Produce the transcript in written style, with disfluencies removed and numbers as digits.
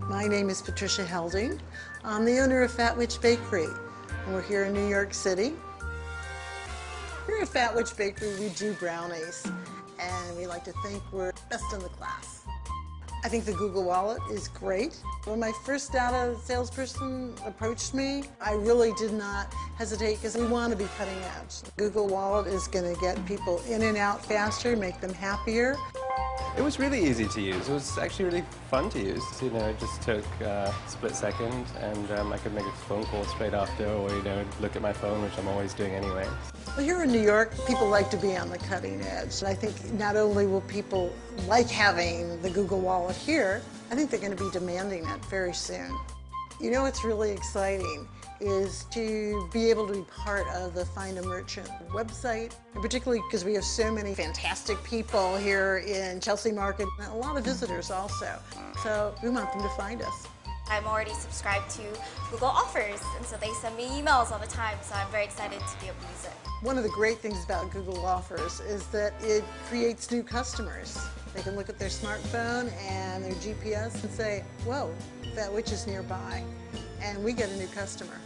My name is Patricia Helding. I'm the owner of Fat Witch Bakery, and we're here in New York City. Here at Fat Witch Bakery, we do brownies, and we like to think we're best in the class. I think the Google Wallet is great. When my first data salesperson approached me, I really did not hesitate because we want to be cutting edge. Google Wallet is going to get people in and out faster, make them happier. It was really easy to use. It was actually really fun to use. You know, it just took a split second, and I could make a phone call straight after, or look at my phone, which I'm always doing anyway. Well, here in New York, people like to be on the cutting edge. And I think not only will people like having the Google Wallet here, I think they're going to be demanding it very soon. You know what's really exciting is to be able to be part of the Find a Merchant website, and particularly because we have so many fantastic people here in Chelsea Market, and a lot of visitors also. So we want them to find us. I'm already subscribed to Google Offers, and so they send me emails all the time, so I'm very excited to be able to use it. One of the great things about Google Offers is that it creates new customers. They can look at their smartphone and their GPS and say, whoa, Fat Witch is nearby, and we get a new customer.